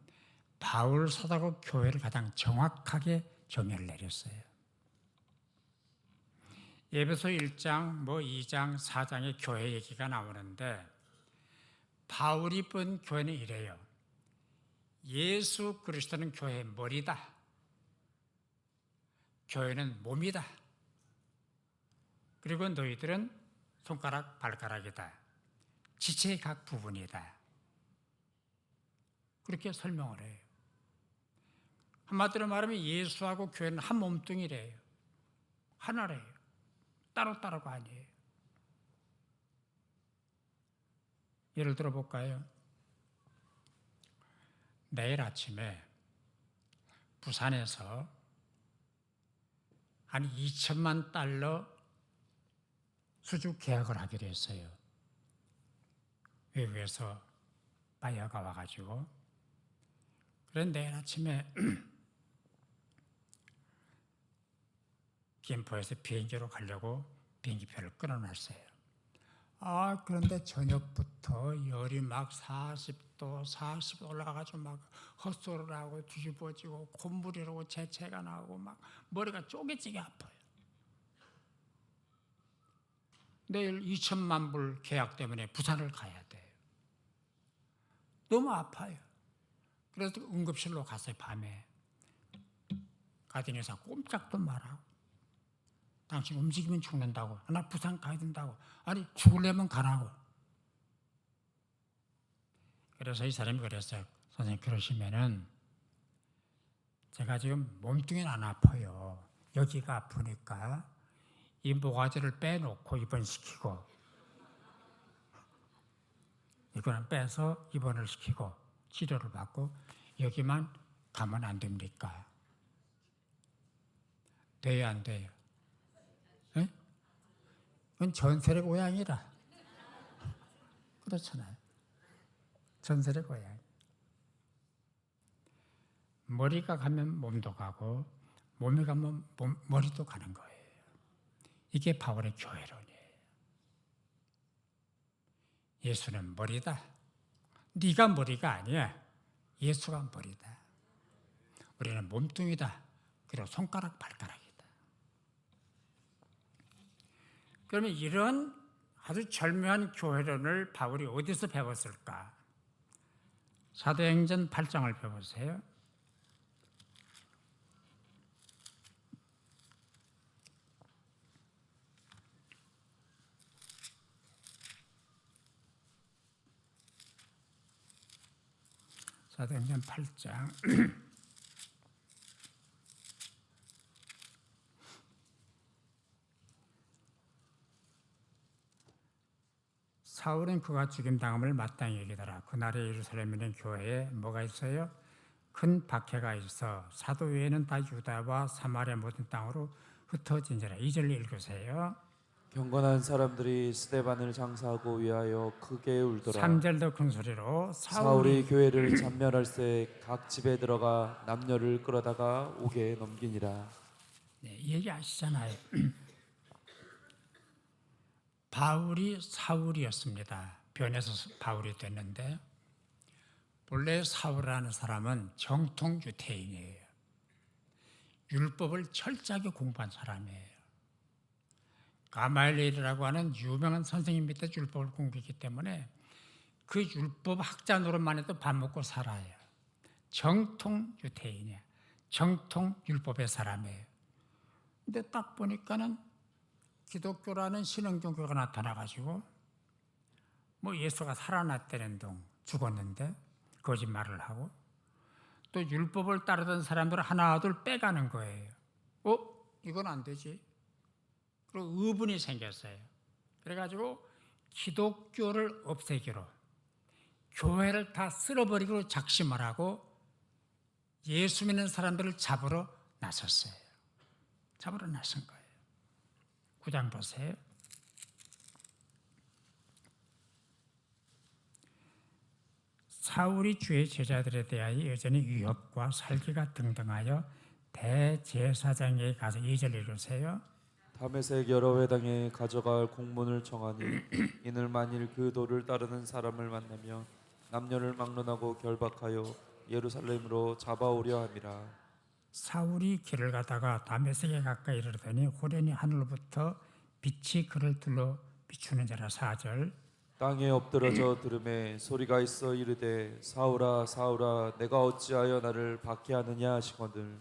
바울 사도가 교회를 가장 정확하게 정의를 내렸어요. 에베소 1장, 2장, 4장의 교회 얘기가 나오는데 바울이 본 교회는 이래요. 예수 그리스도는 교회의 머리다. 교회는 몸이다. 그리고 너희들은 손가락, 발가락이다. 지체의 각 부분이다. 그렇게 설명을 해요. 한마디로 말하면 예수하고 교회는 한 몸뚱이래요. 하나래요. 따로따로가 아니에요. 예를 들어 볼까요? 내일 아침에 부산에서 한 2천만 달러 수주 계약을 하기로 했어요. 외국에서 바이어가 와가지고. 그런데 내일 아침에 김포에서 비행기로 가려고 비행기표를 끊어놨어요. 그런데 저녁부터 열이 막 40도, 40도 올라가가지고 막 헛소리를 하고 뒤집어지고 콧물이 나고 재채가 나고 막 머리가 쪼개지게 아파요. 내일 2천만 불 계약 때문에 부산을 가야 돼요. 너무 아파요. 그래서 응급실로 갔어요, 밤에. 가더니 의사 꼼짝도 말하고. 당신 움직이면 죽는다고. 나 부산 가야 된다고. 아니 죽으려면 가라고. 그래서 이 사람이 그랬어요. 선생님 그러시면은 제가 지금 몸뚱이는 안 아파요. 여기가 아프니까 이 모가지를 빼놓고 입원시키고 이거는 빼서 입원을 시키고 치료를 받고 여기만 가면 안 됩니까? 돼요, 안 돼요? 네? 그건 전설의 고향이라. 그렇잖아요. 전설의 고향. 머리가 가면 몸도 가고 몸이 가면 머리도 가는 거예요. 이게 바울의 교회론이에요. 예수는 머리다. 네가 머리가 아니야. 예수가 머리다. 우리는 몸뚱이다. 그리고 손가락, 발가락이다. 그러면 이런 아주 절묘한 교회론을 바울이 어디서 배웠을까? 사도행전 8장을 배우세요. 사도행전 8장 사울은 그가 죽임당함을 마땅히 여기더라. 그날에 예루살렘에 있는 교회에 뭐가 있어요? 큰 박해가 있어 사도 외에는 다 유다와 사마리아 모든 땅으로 흩어진지라. 2절 읽으세요. 경건한 사람들이 스데반을 장사하고 위하여 크게 울더라. 3절 더 큰 소리로 사울이 교회를 잔멸할새 각 집에 들어가 남녀를 끌어다가 옥에 넘기니라. 네, 얘기 아시잖아요. 바울이 사울이었습니다. 변해서 바울이 됐는데 본래 사울이라는 사람은 정통 유태인이에요. 율법을 철저하게 공부한 사람이에요. 가말리엘이라고 하는 유명한 선생님 밑에 율법을 공부했기 때문에 그 율법 학자 노릇만 해도 밥 먹고 살아요. 정통 유태인이에요. 정통 율법의 사람이에요. 근데 딱 보니까는 기독교라는 신흥종교가 나타나가지고 예수가 살아났다는 둥 죽었는데 거짓말을 하고 또 율법을 따르던 사람들을 하나둘 빼가는 거예요. 이건 안 되지. 그리고 의분이 생겼어요. 그래가지고 기독교를 없애기로, 교회를 다 쓸어버리기로 작심을 하고 예수 믿는 사람들을 잡으러 나섰어요. 잡으러 나선 거예요. 9장 보세요. 사울이 주의 제자들에 대하여 여전히 위협과 살기가 등등하여 대제사장에게 가서 2절 읽으세요. 다메섹 여러 회당에 가져갈 공문을 청하니 이는 만일 그 도를 따르는 사람을 만나면 남녀를 막론하고 결박하여 예루살렘으로 잡아오려 함이라. 사울이 길을 가다가 다메섹에 가까이 이르더니 호련히 하늘로부터 빛이 그를 둘러 비추는 자라. 4절. 땅에 엎드러져 들음에 소리가 있어 이르되 사울아 사울아 내가 어찌하여 나를 박해하느냐 하시거늘.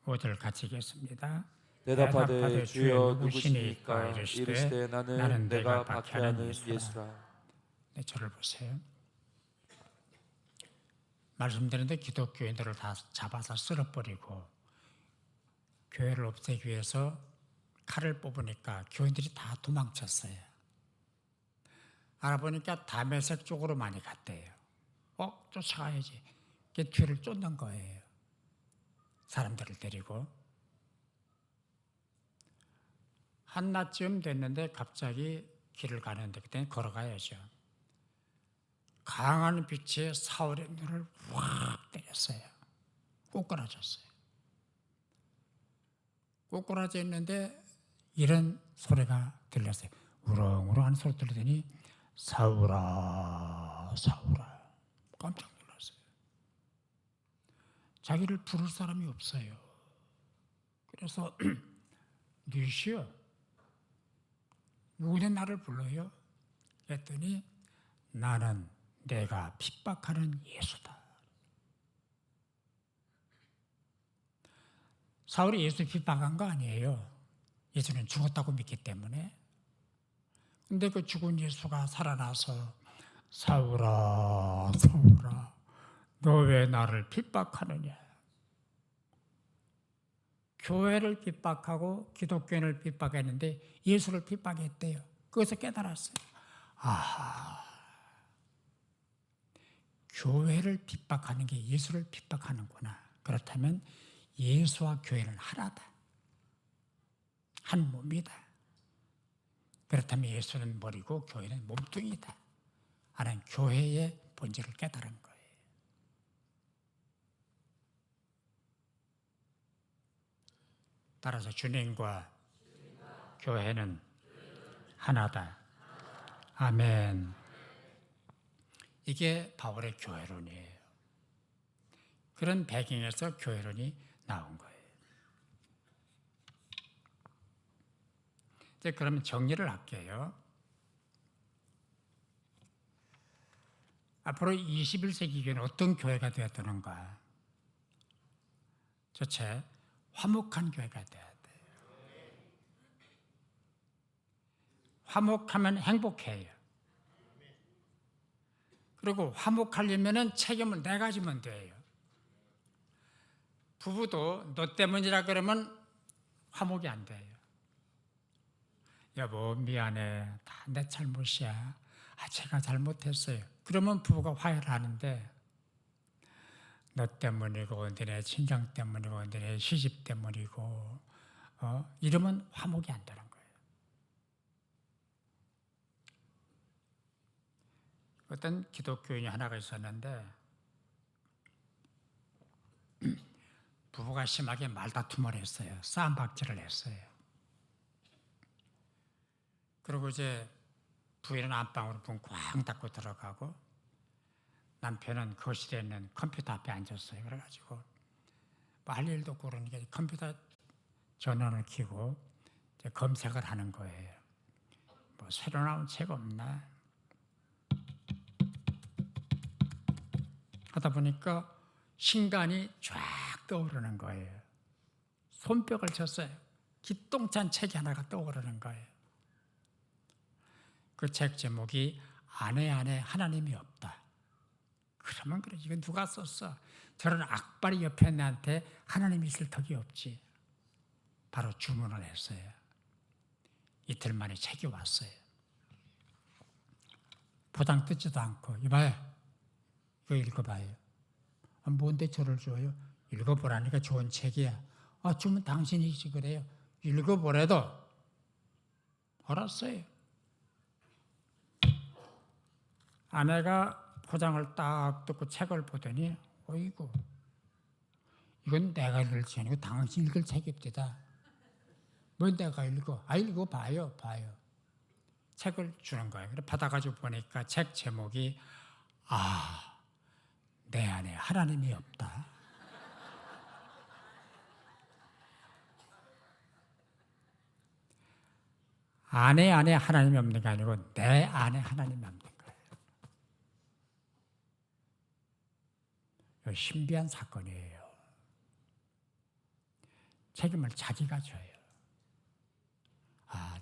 5절 같이 읽겠습니다. 대답하되 주여 누구시니까? 이르시되 이르시되 나는 내가 박해하는 예수라. 네, 저를 보세요. 말씀드렸는데 기독교인들을 다 잡아서 쓸어버리고 교회를 없애기 위해서 칼을 뽑으니까 교인들이 다 도망쳤어요. 알아보니까 다메섹 쪽으로 많이 갔대요. 쫓아가야지. 뒤를 쫓는 거예요. 사람들을 데리고. 한낮쯤 됐는데 갑자기 길을 가는데 그때는 걸어가야죠. 강한 빛에 사울의 눈을 확 때렸어요. 꼬꾸라졌어요. 꼬꾸라져 있는데 이런 소리가 들렸어요. 우렁우렁 하는 소리 들리더니 사울아 사울아. 깜짝 놀랐어요. 자기를 부를 사람이 없어요. 그래서 누구시여? 누구냐 나를 불러요? 그랬더니 나는 내가 핍박하는 예수다. 사울이 예수 핍박한 거 아니에요. 예수는 죽었다고 믿기 때문에. 근데 그 죽은 예수가 살아나서 사울아 사울아 너 왜 나를 핍박하느냐. 교회를 핍박하고 기독교인을 핍박했는데 예수를 핍박했대요. 그것을 깨달았어요. 교회를 핍박하는 게 예수를 핍박하는구나. 그렇다면 예수와 교회는 하나다. 한 몸이다. 그렇다면 예수는 머리고 교회는 몸뚱이다 하는 교회의 본질을 깨달은 거예요. 따라서 주님과 교회는 하나다. 아멘. 이게 바울의 교회론이에요. 그런 배경에서 교회론이 나온 거예요. 이제 그러면 정리를 할게요. 앞으로 21세기 교회는 어떤 교회가 되었다는가? 첫째, 화목한 교회가 되어야 돼요. 화목하면 행복해요. 그리고 화목하려면 책임을 내가 지면 돼요. 부부도 너 때문이라 그러면 화목이 안 돼요. 여보 미안해. 다 내 잘못이야. 제가 잘못했어요. 그러면 부부가 화해를 하는데 너 때문이고 너네 친정 때문이고 너네 시집 때문이고 이러면 화목이 안 되는 거예요. 어떤 기독교인이 하나가 있었는데 부부가 심하게 말다툼을 했어요. 싸움박질을 했어요. 그리고 이제 부인은 안방으로 문 꽝 닫고 들어가고 남편은 거실에 있는 컴퓨터 앞에 앉았어요. 그래가지고 뭐 할 일도 없고 그러니까 컴퓨터 전원을 켜고 이제 검색을 하는 거예요. 뭐 새로 나온 책 없나? 하다 보니까 신간이 쫙 떠오르는 거예요. 손뼉을 쳤어요. 기똥찬 책이 하나가 떠오르는 거예요. 그 책 제목이 아내 안에 하나님이 없다. 하면 그래. 이건 누가 썼어? 저런 악발이 옆에 내한테 하나님이 있을 턱이 없지. 바로 주문을 했어요. 이틀 만에 책이 왔어요. 포장 뜯지도 않고 이봐요. 이거 읽어봐요. 뭔데 저를 줘요? 읽어보라니까 좋은 책이야. 주면 당신이지 그래요. 읽어보래도 알았어요. 아내가 포장을 딱 뜯고 책을 보더니 어이구 이건 내가 읽을 책이 아니고 당신 읽을 책입니다. 뭘 내가 읽어? 읽어봐요. 봐요. 책을 주는 거예요. 그래 받아가지고 보니까 책 제목이 내 안에 하나님이 없다. 아내 안에 하나님이 없는 게 아니고 내 안에 하나님이 없는 거예요. 이거 신비한 사건이에요. 책임을 자기가 져요.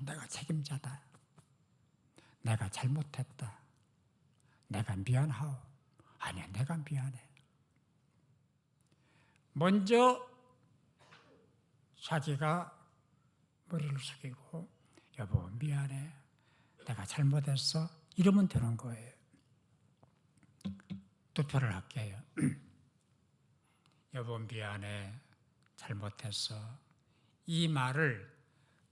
내가 책임자다. 내가 잘못했다. 내가 미안하오. 아니야, 내가 미안해. 먼저 자기가 머리를 숙이고 여보 미안해. 내가 잘못했어. 이러면 되는 거예요. 투표를 할게요. 여보 미안해. 잘못했어. 이 말을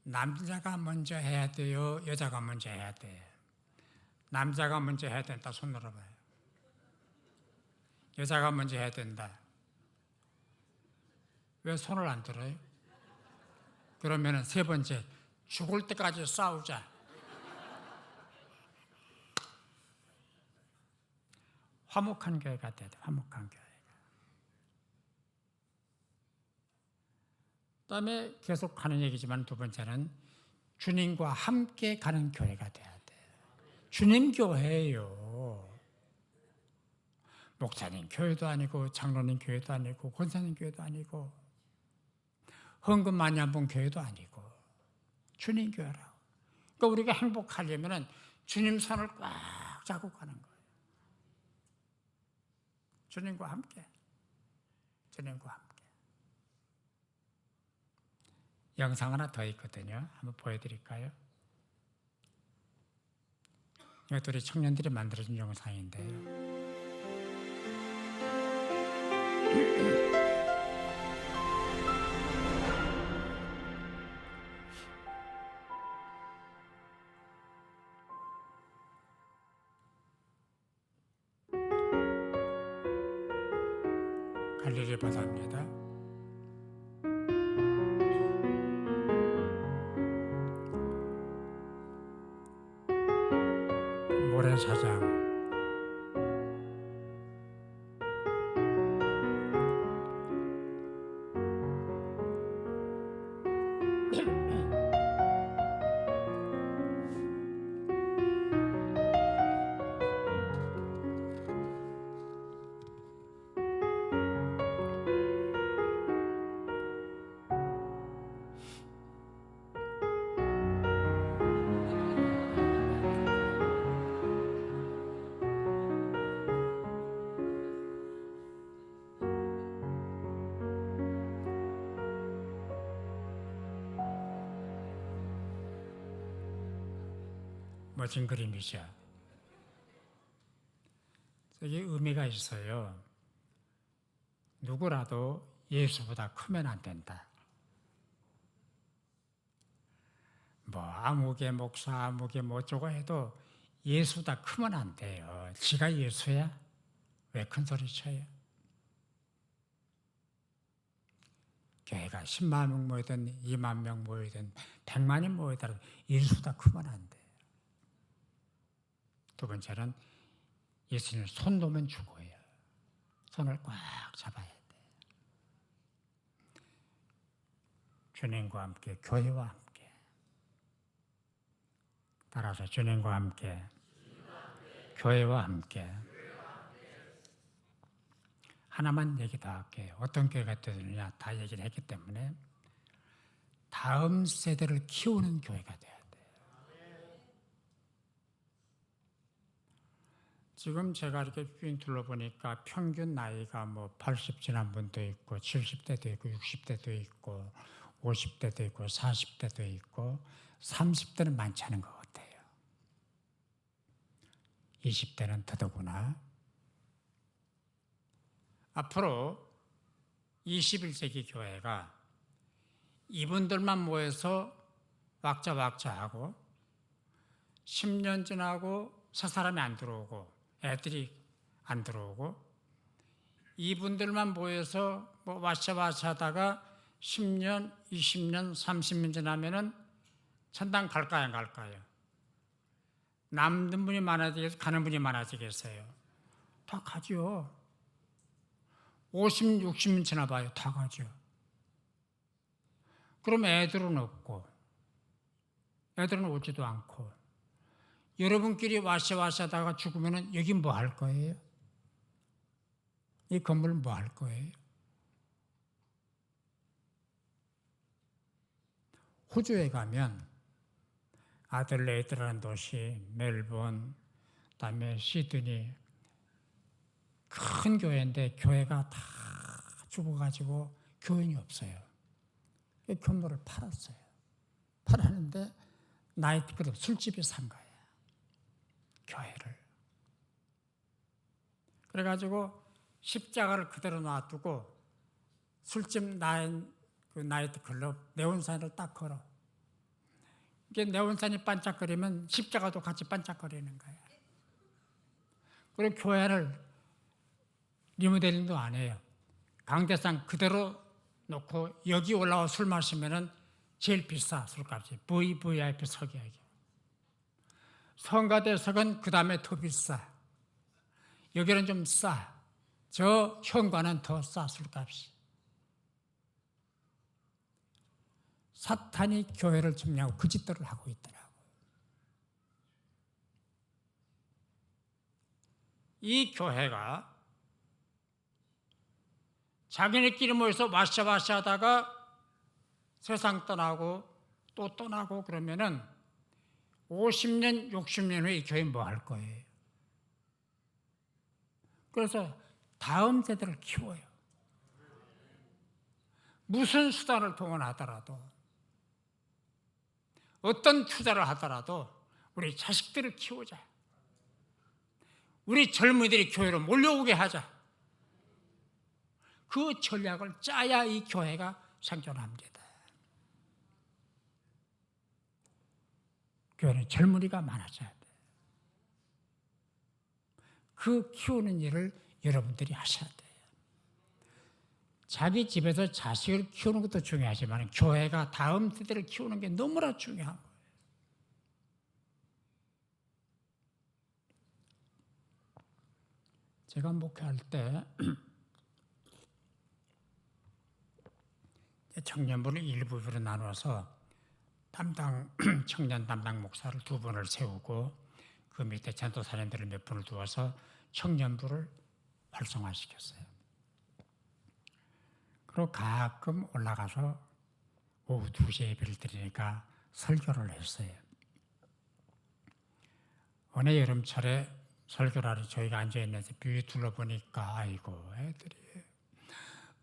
남자가 먼저 해야 돼요? 여자가 먼저 해야 돼요? 남자가 먼저 해야 된다. 손 들어봐요. 여자가 먼저 해야 된다. 왜 손을 안 들어요? 그러면은 세 번째, 죽을 때까지 싸우자. 화목한 교회가 돼야 돼. 화목한 교회가. 그다음에 계속 하는 얘기지만 두 번째는 주님과 함께 가는 교회가 돼야 돼. 주님 교회예요. 목사님 교회도 아니고 장로님 교회도 아니고 권사님 교회도 아니고 헌금 많이 한 분 교회도 아니고 주님 교회라고. 그러니까 우리가 행복하려면 주님 손을 꽉 잡고 가는 거예요. 주님과 함께. 주님과 함께. 영상 하나 더 있거든요. 한번 보여드릴까요? 이것도 우리 청년들이 만들어준 영상인데요. 갈릴리 바다입니다. 모래사장. 멋진 그림이죠. 이게 의미가 있어요. 누구라도 예수보다 크면 안 된다. 아무개 목사, 아무개 어쩌고 해도 예수보다 크면 안 돼요. 지가 예수야? 왜 큰 소리 쳐요? 교회가 10만 명 모이든 2만 명 모이든 100만이 모이더라도 예수보다 크면 안 돼요. 두 번째는 예수님을 손 놓으면 죽어요. 손을 꽉 잡아야 돼. 주님과 함께, 교회와 함께. 따라서 주님과 함께, 교회와 함께. 하나만 얘기 더 할게요. 어떤 교회가 되느냐 다 얘기를 했기 때문에 다음 세대를 키우는 교회가 돼야 돼요. 지금 제가 이렇게 쭉 둘러보니까 평균 나이가 뭐 80 지난 분도 있고 70대도 있고 60대도 있고 50대도 있고 40대도 있고 30대는 많지 않은 것 같아요. 20대는 더더구나. 앞으로 21세기 교회가 이분들만 모여서 왁자왁자하고 10년 지나고 새 사람이 안 들어오고 애들이 안 들어오고 이분들만 모여서 뭐 와샤와샤 하다가 10년, 20년, 30년 지나면은 천당 갈까요, 안 갈까요? 남는 분이 많아지겠어요? 가는 분이 많아지겠어요? 다 가죠. 50, 60년 지나봐요. 다 가죠. 그럼 애들은 없고 애들은 오지도 않고 여러분끼리 와샤와샤 하다가 죽으면 여기 뭐 할 거예요? 이 건물 뭐 할 거예요? 호주에 가면 아들레이드라는 도시, 멜번, 그다음에 시드니 큰 교회인데 교회가 다 죽어가지고 교인이 없어요. 이 건물을 팔았어요. 팔았는데 나이트클럽 술집이 산 거예요. 교회를. 그래가지고 십자가를 그대로 놔두고 술집 나이트클럽 네온사인을 딱 걸어. 이게 네온사인이 반짝거리면 십자가도 같이 반짝거리는 거예요. 그리고 교회를 리모델링도 안 해요. 강대상 그대로 놓고 여기 올라와 술 마시면은 제일 비싸 술값이 VIP 석이야기. 성가대석은 그 다음에 더 비싸. 여기는 좀 싸. 저 현관은 더 싸 술값이. 사탄이 교회를 점령하고 그 짓들을 하고 있더라고. 이 교회가 자기네끼리 모여서 와샤와샤 하다가 세상 떠나고 또 떠나고 그러면은 50년, 60년 후에 이 교회 뭐 할 거예요? 그래서 다음 세대를 키워요. 무슨 수단을 동원하더라도 어떤 투자를 하더라도 우리 자식들을 키우자. 우리 젊은이들이 교회로 몰려오게 하자. 그 전략을 짜야 이 교회가 생존합니다. 교회는 젊은이가 많아져야 돼. 그 키우는 일을 여러분들이 하셔야 돼요. 자기 집에서 자식을 키우는 것도 중요하지만 교회가 다음 세대를 키우는 게 너무나 중요한 거예요. 제가 목회할 때 청년부를 일부로 나눠서 청년 담당 목사를 2분을 세우고 그 밑에 전도사님들을 몇 분을 두어서 청년부를 활성화시켰어요. 그리고 가끔 올라가서 오후 2시에 예배를 드리니까 설교를 했어요. 어느 여름철에 설교를 하러 저희가 앉아있는데 뷰에 둘러보니까 아이고 애들이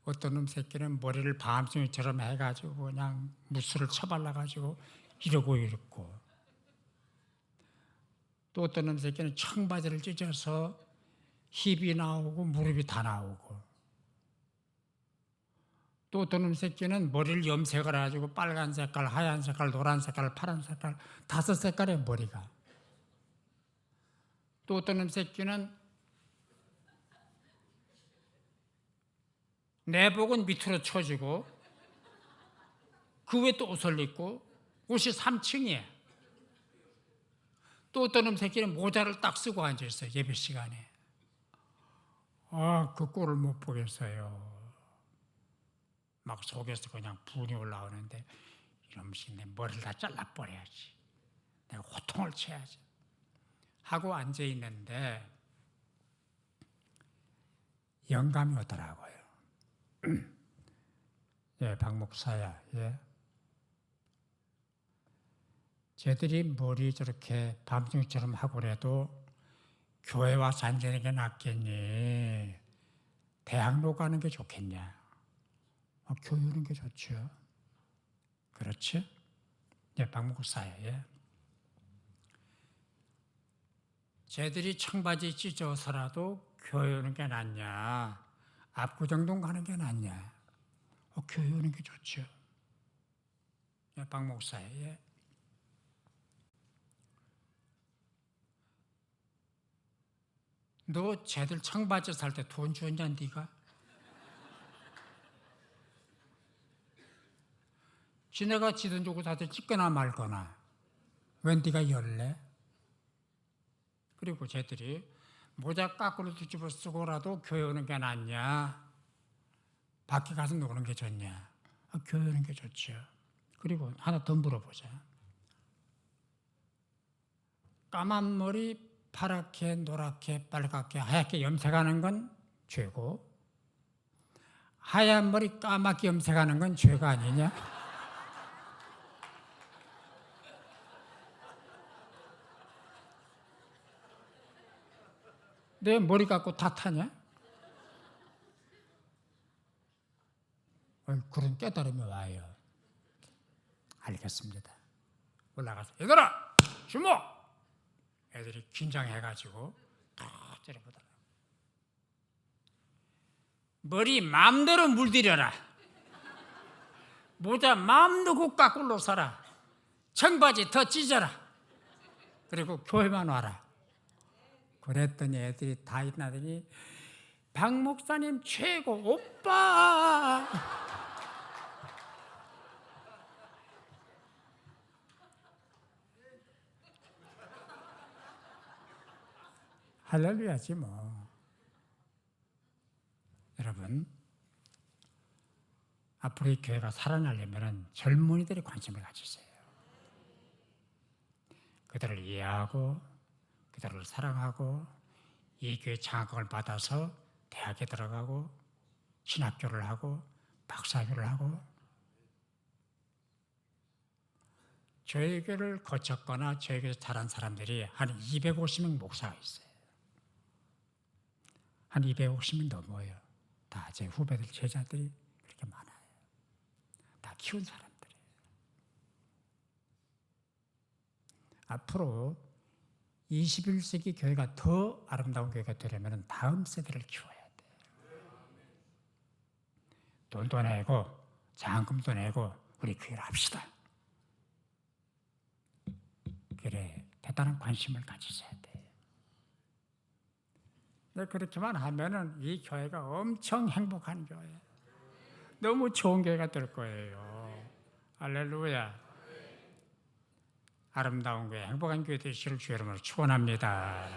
어떤 놈 새끼는 머리를 밤송이처럼 해가지고 그냥 무술을 쳐발라가지고 이러고 이랬고 또 어떤 놈 새끼는 청바지를 찢어서 힙이 나오고 무릎이 다 나오고 또 어떤 놈 새끼는 머리를 염색을 해가지고 빨간 색깔, 하얀 색깔, 노란 색깔, 파란 색깔 5색깔의 머리가 또 어떤 놈 새끼는 내복은 밑으로 쳐지고 그 위에 또 옷을 입고 옷이 3층이에요. 또 어떤 놈 새끼는 모자를 딱 쓰고 앉아있어요. 예배 시간에. 그 꼴을 못 보겠어요. 막 속에서 그냥 분이 올라오는데 이놈씩 내 머리를 다 잘라버려야지. 내가 호통을 쳐야지. 하고 앉아있는데 영감이 오더라고요. 예, 박 목사야. 예. 쟤들이 머리 저렇게 밤중처럼 하고 그래도 교회 와서 앉는 게 낫겠니? 대학로 가는 게 좋겠냐? 교회 오는 게 좋죠. 그렇지? 예, 박목사예요. 쟤들이 청바지 찢어서라도 교회 오는 게 낫냐? 압구정동 가는 게 낫냐? 교회 오는 게 좋죠. 예, 박목사예요. 너 쟤들 청바지 살 때 돈 주었냐 네가? 지네가 지돈 주고 다들 찢거나 말거나 왜 네가 열래? 그리고 쟤들이 모자 까꾸로 뒤집어 쓰고라도 교회 오는 게 낫냐? 밖에 가서 노는 게 좋냐? 교회 오는 게 좋죠. 그리고 하나 더 물어보자. 까만 머리 파랗게 노랗게 빨갛게 하얗게 염색하는 건 죄고 하얀 머리 까맣게 염색하는 건 죄가 아니냐? 내 머리 갖고 탓하냐? 그런 깨달음이 와요. 알겠습니다. 올라가서 얘들아 주목! 애들이 긴장해가지고 탁 째려보더라. 머리 마음대로 물들여라. 모자 마음대로 까꿀로 사라. 청바지 더 찢어라. 그리고 교회만 와라. 그랬더니 애들이 다 일어나더니 박 목사님 최고 오빠. 할렐루야지 뭐. 여러분, 앞으로 이 교회가 살아나려면 젊은이들이 관심을 가지세요. 그들을 이해하고 그들을 사랑하고 이 교회 장학금을 받아서 대학에 들어가고 신학교를 하고 박사학위를 하고 저희 교회를 거쳤거나 저희 교회에서 자란 사람들이 한 250명 목사가 있어요. 한 250명 넘어요. 다 제 후배들, 제자들이 그렇게 많아요. 다 키운 사람들이에요. 앞으로 21세기 교회가 더 아름다운 교회가 되려면 다음 세대를 키워야 돼요. 돈도 내고 장학금도 내고 우리 교회를 합시다. 그래, 대단한 관심을 가지셔야 돼요. 그렇게만 하면은 이 교회가 엄청 행복한 교회, 너무 좋은 교회가 될 거예요. 할렐루야. 아름다운 교회, 행복한 교회 되시기를 주의 이름으로 축원합니다.